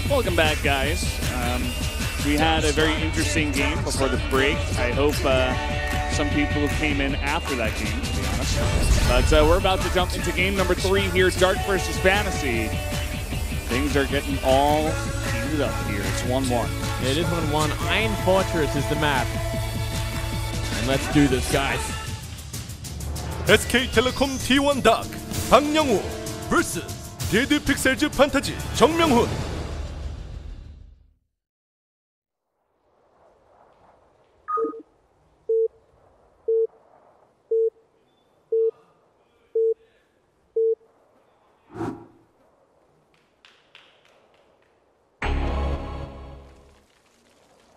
Welcome back, guys. We had a very interesting game before the break. I hope some people who came in after that game, to be honest. But we're about to jump into game number 3 here, Dark versus FanTaSy. Things are getting all heated up here. It's 1-1. It is 1-1. Iron Fortress is the map. And let's do this, guys. SK텔레콤 T1 닥 박영우 vs 데드 픽셀즈 판타지 정명훈.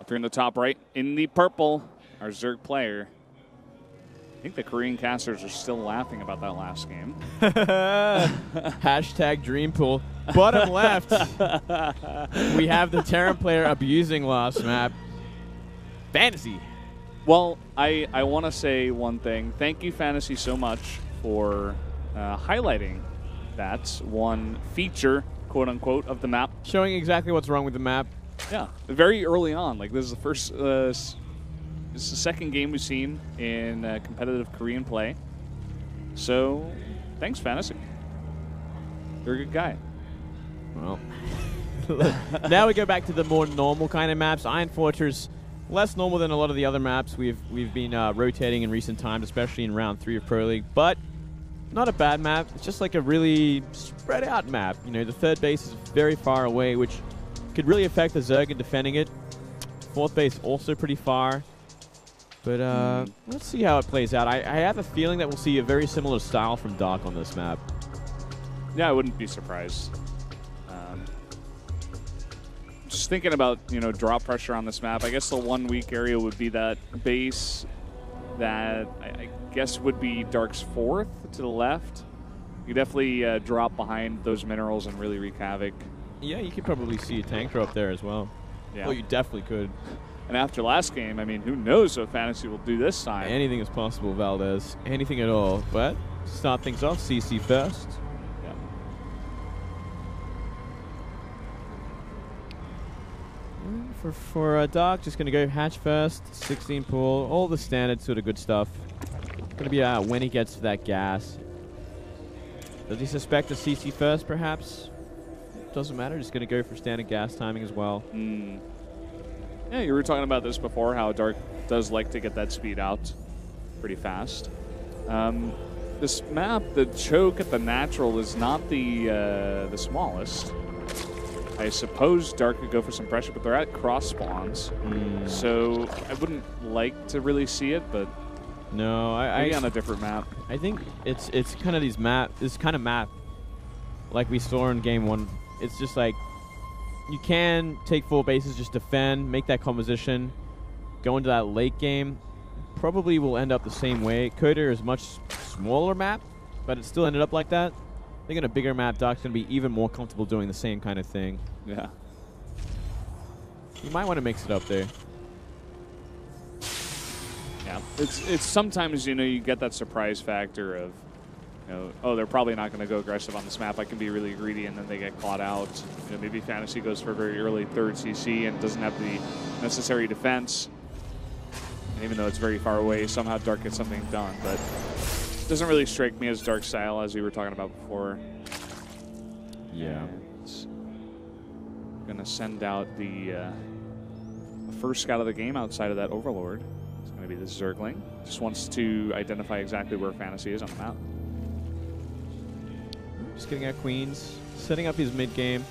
Up here in the top right, in the purple, our Zerg player. I think the Korean casters are still laughing about that last game. Hashtag dream pool. Bottom left, we have the Terran player abusing last map. FanTaSy. Well, I want to say one thing. Thank you, FanTaSy, so much for highlighting that one feature, quote unquote, of the map. Showing exactly what's wrong with the map. Yeah, very early on. Like, this is the first, this is the second game we've seen in competitive Korean play. So, thanks, FanTaSy. You're a good guy. Well, now we go back to the more normal kind of maps. Iron Fortress, less normal than a lot of the other maps we've been rotating in recent times, especially in round 3 of Pro League. But not a bad map. It's just like a really spread out map. You know, the third base is very far away, which could really affect the Zerg in defending it. Fourth base also pretty far. But let's see how it plays out. I have a feeling that we'll see a very similar style from Dark on this map. Yeah, I wouldn't be surprised. Just thinking about, you know, drop pressure on this map, I guess the one weak area would be that base that I guess would be Dark's 4th to the left. You definitely drop behind those minerals and really wreak havoc. Yeah, you could probably see a tank drop there as well. Yeah. Well, you definitely could. And after last game, I mean, who knows what FanTaSy will do this time. Anything is possible, Valdez. Anything at all. But to start things off, CC first. Yeah. For Dark, just going to go hatch first, 16 pool, all the standard sort of good stuff. Going to be when he gets to that gas. Does he suspect a CC first, perhaps? Doesn't matter, just going to go for standard gas timing as well. Yeah, you were talking about this before, how Dark does like to get that speed out pretty fast. This map, the choke at the natural is not the smallest. I suppose Dark could go for some pressure, but they're at cross spawns. So I wouldn't like to really see it, but no, maybe on a different map. I think it's kind of this kind of map like we saw in game 1. It's just like you can take 4 bases, just defend, make that composition, go into that late game. Probably will end up the same way. Coder is a much smaller map, but it still ended up like that. I think in a bigger map, Dark's going to be even more comfortable doing the same kind of thing. Yeah. You might want to mix it up there. Yeah. It's sometimes, you know, you get that surprise factor of, you know, oh, they're probably not going to go aggressive on this map. I can be really greedy, and then they get caught out. You know, maybe FanTaSy goes for a very early 3rd CC and doesn't have the necessary defense. And even though it's very far away, somehow Dark gets something done. But it doesn't really strike me as Dark style, as we were talking about before. Yeah. Going to send out the first scout of the game outside of that Overlord. It's going to be the Zergling. Just wants to identify exactly where FanTaSy is on the map. Just getting out queens, setting up his mid game.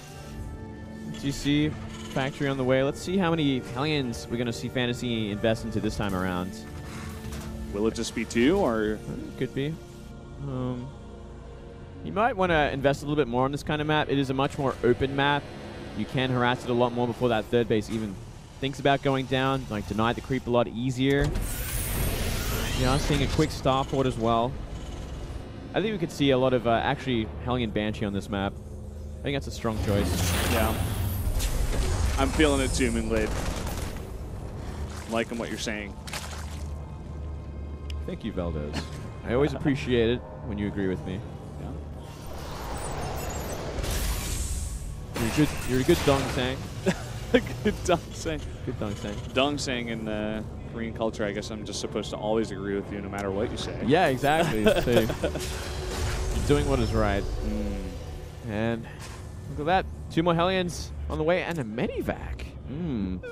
GC factory on the way. Let's see how many Hellions we're going to see FanTaSy invest into this time around. Will it just be 2, or could be? You might want to invest a little bit more on this kind of map. It is a much more open map. You can harass it a lot more before that 3rd base even thinks about going down. Like, deny the creep a lot easier. Yeah, seeing a quick starport as well. I think we could see a lot of actually Hellion Banshee on this map. I think that's a strong choice. Yeah. I'm feeling it too, Moonglade. I'm liking what you're saying. Thank you, Valdez. I always appreciate it when you agree with me. Yeah. You're a good dong sang. Good dong sang. Good dong sang. Dong sang in Korean culture, I guess I'm just supposed to always agree with you no matter what you say. Yeah, exactly. So you're doing what is right. And look at that. 2 more Hellions on the way and a Medivac.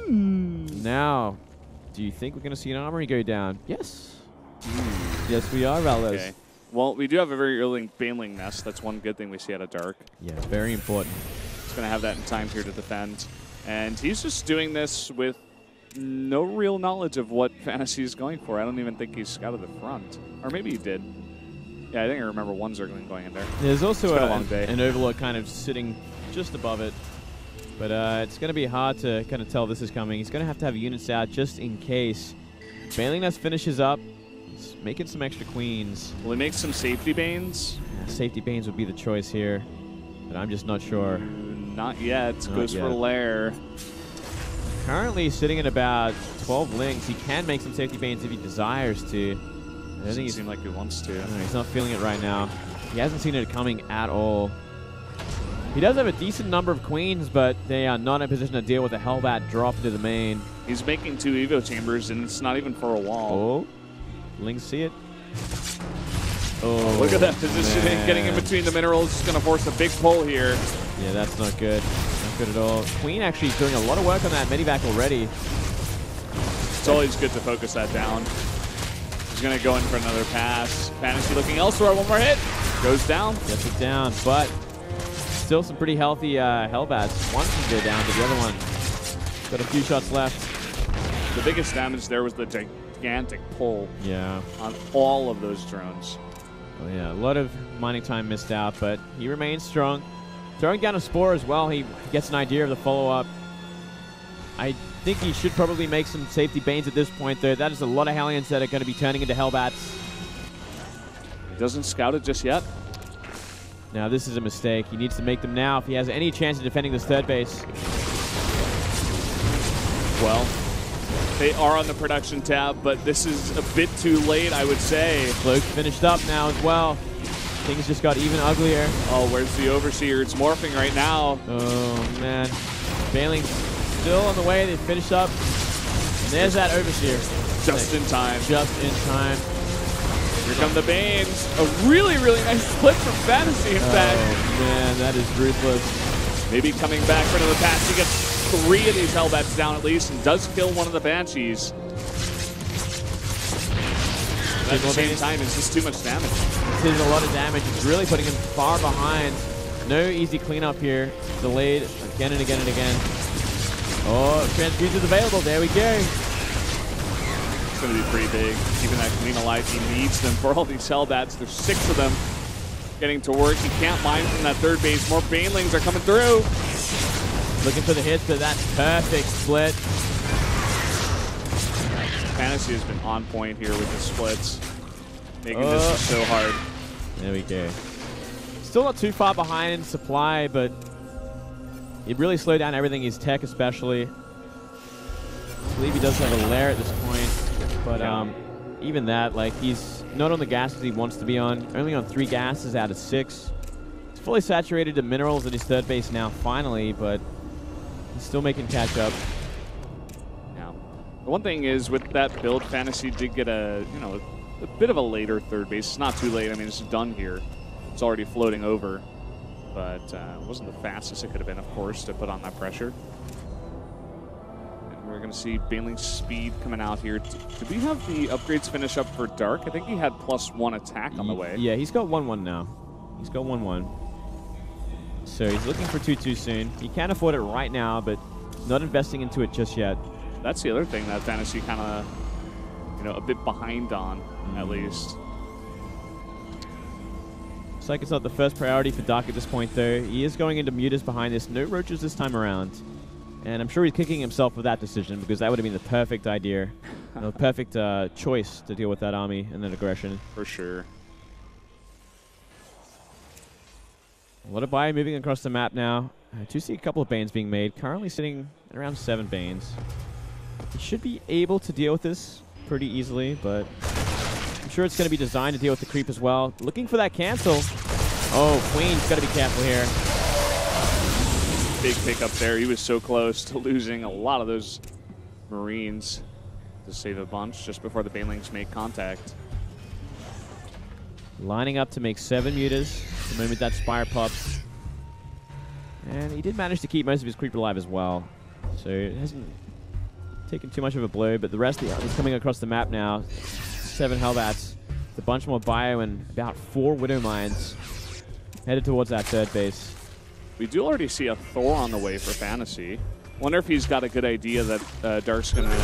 Now, do you think we're going to see an armory go down? Yes. Yes, we are, Valdez. Okay. Well, we do have a very early Baneling nest. That's one good thing we see out of Dark. Yeah, very important. He's going to have that in time here to defend. And he's just doing this with no real knowledge of what FanTaSy is going for. I don't even think he's scouted the front. Or maybe he did. Yeah, I think I remember one Zergling going in there. There's also a long day. An Overlord kind of sitting just above it. But it's going to be hard to kind of tell this is coming. He's going to have units out just in case. Baneling Nest finishes up. He's making some extra queens. Will he make some safety banes? Yeah, safety banes would be the choice here. But I'm just not sure. Not yet. Not Goes yet. for Lair. Currently sitting at about 12 links. He can make some safety banes if he desires to. I think he seems like he wants to. He's not feeling it right now. He hasn't seen it coming at all. He does have a decent number of queens, but they are not in a position to deal with a Hellbat drop into the main. He's making 2 Evo chambers, and it's not even for a wall. Oh, Lings see it. Oh, look at that positioning. Man. Getting in between the minerals is going to force a big pull here. Yeah, that's not good. Not good at all. Queen actually doing a lot of work on that Medivac already. It's always good to focus that down. He's going to go in for another pass. FanTaSy looking elsewhere. One more hit. Goes down. Gets it down, but still some pretty healthy Hellbats. One can go down, but the other one got a few shots left. The biggest damage there was the gigantic pull on all of those drones. Well, yeah, a lot of mining time missed out, but he remains strong. Throwing down a Spore as well, he gets an idea of the follow-up. I think he should probably make some safety banes at this point, though. That is a lot of Hellions that are going to be turning into Hellbats. He doesn't scout it just yet. Now, this is a mistake. He needs to make them now if he has any chance of defending this third base. Well, they are on the production tab, but this is a bit too late, I would say. Cloak finished up now as well. Things just got even uglier. Oh, where's the Overseer? It's morphing right now. Oh, man. Baneling still on the way. They finished up. And there's that Overseer. Just in time. Just in time. Here come the Banes. A really, really nice split from FanTaSy, in fact. Oh, man, that is ruthless. Maybe coming back for another pass. He gets 3 of these Hellbats down at least and does kill one of the Banshees. But at the same time, it's just too much damage. This is a lot of damage. It's really putting him far behind. No easy cleanup here. Delayed again and again and again. Oh, transfusions available. There we go. It's going to be pretty big. Keeping that clean alive. He needs them for all these Hellbats. There's 6 of them getting to work. He can't mine from that third base. More Banelings are coming through. Looking for the hits, but that's perfect split. FanTaSy has been on point here with the splits. Making this so hard. There we go. Still not too far behind in supply, but it really slowed down everything, his tech especially. I believe he does have a lair at this point, but even that, like, he's not on the gases he wants to be on. Only on 3 gases out of 6. He's fully saturated to minerals at his third base now, finally, but he's still making catch up. Yeah. The one thing is, with that build, FanTaSy did get a bit of a later third base. It's not too late. I mean, it's done here. It's already floating over, but it wasn't the fastest it could have been, of course, to put on that pressure. And we're going to see Baneling's speed coming out here. Did we have the upgrades finish up for Dark? I think he had +1 attack on the way. Yeah, he's got 1-1 now. He's got 1-1. So he's looking for 2-2 soon. He can't afford it right now, but not investing into it just yet. That's the other thing that FanTaSy kind of, a bit behind on, at least. Looks like it's not the first priority for Dark at this point, though. He is going into mutas behind this. No roaches this time around. And I'm sure he's kicking himself for that decision, because that would have been the perfect idea. The perfect choice to deal with that army and that aggression. For sure. A lot of buy moving across the map now. I do see a couple of Banes being made. Currently sitting at around 7 Banes. He should be able to deal with this pretty easily, but I'm sure it's going to be designed to deal with the creep as well. Looking for that cancel. Oh, Queen's got to be careful here. Big pickup there. He was so close to losing a lot of those Marines to save a bunch just before the Banelings make contact. Lining up to make 7 mutas the moment that Spire pops. And he did manage to keep most of his creep alive as well. So it hasn't taken too much of a blow, but the rest of the others coming across the map now. 7 Hellbats, a bunch more bio, and about 4 Widow Mines headed towards that third base. We do already see a Thor on the way for FanTaSy. Wonder if he's got a good idea that Dark's going to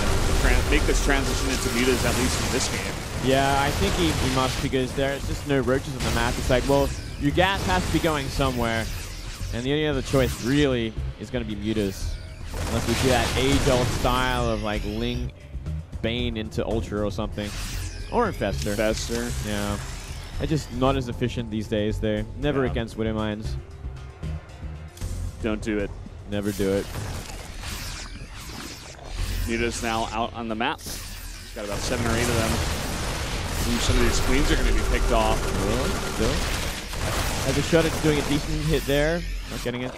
make this transition into mutas, at least in this game. Yeah, I think he must, because there's just no roaches on the map. It's like, well, your gas has to be going somewhere, and the only other choice really is going to be mutas. Unless we see that age-old style of like Ling Bane into Ultra or something. Or Infester. Infester. Yeah. They're just not as efficient these days. They're never against Widow Mines. Don't do it. Never do it. Mutas now out on the map. He's got about 7 or 8 of them. Ooh, some of these queens are going to be picked off. Has a shot at doing a decent hit there. Not getting it.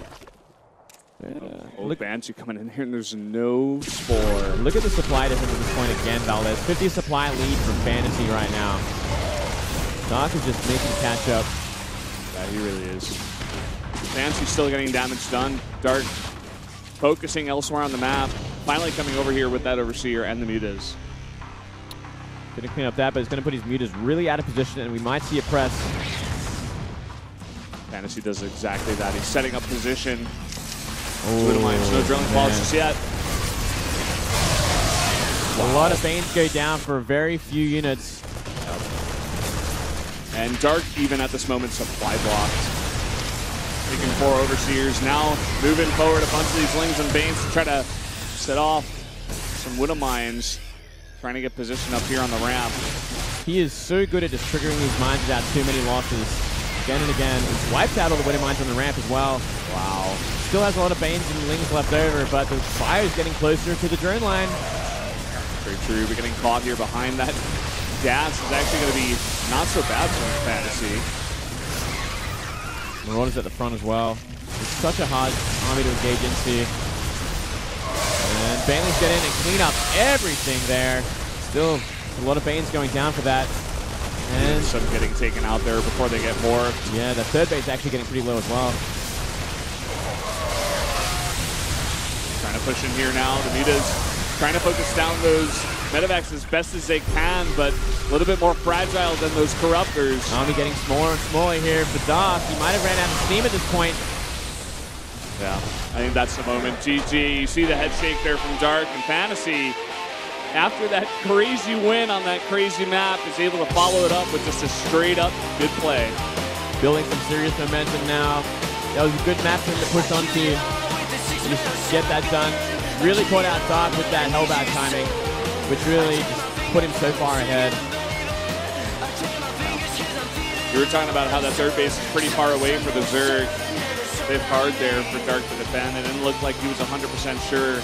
Look, Banshee coming in here, and there's no Spore. Look at the supply difference at this point again, Valdez. 50 supply lead from FanTaSy right now. Dark is just making catch up. Yeah, he really is. Banshee's still getting damage done. Dark focusing elsewhere on the map. Finally coming over here with that Overseer and the mutas. Gonna clean up that, but he's gonna put his mutas really out of position, and we might see a press. FanTaSy does exactly that. He's setting up position. Oh, no drilling balls just yet. A lot of Banes go down for very few units. Yep. And Dark, even at this moment, supply blocked. Taking 4 Overseers. Now moving forward a bunch of these Lings and Banes to try to set off some Widow Mines. Trying to get position up here on the ramp. He is so good at just triggering these mines without too many losses. Again and again. He's wiped out all the Widow Mines on the ramp as well. Wow. Still has a lot of Banes and Lings left over, but the fire is getting closer to the drone line. Very true. We're getting caught here behind that gas. Is actually going to be not so bad for FanTaSy. Marauder's at the front as well. It's such a hard army to engage into. And Banelings get in and clean up everything there. Still a lot of Banes going down for that. And some getting taken out there before they get more. Yeah, the third base actually getting pretty low as well. Trying to push in here now. The mutas trying to focus down those medevacs as best as they can, but a little bit more fragile than those corruptors. Army getting smaller and smaller here for Dark. He might have ran out of steam at this point. Yeah, I think that's the moment. GG, you see the head shake there from Dark, and FanTaSy, after that crazy win on that crazy map, is able to follow it up with just a straight up good play. Building some serious momentum now. That was a good map for him to push onto. Just get that done. Really caught out Dark with that Hellbat timing, which really just put him so far ahead. You were talking about how that third base is pretty far away for the Zerg. Bit hard there for Dark to defend. It didn't look like he was 100% sure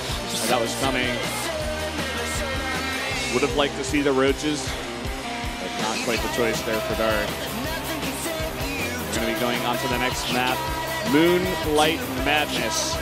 that was coming. Would have liked to see the roaches, but not quite the choice there for Dark. We're going to be going on to the next map, Moonlight Madness.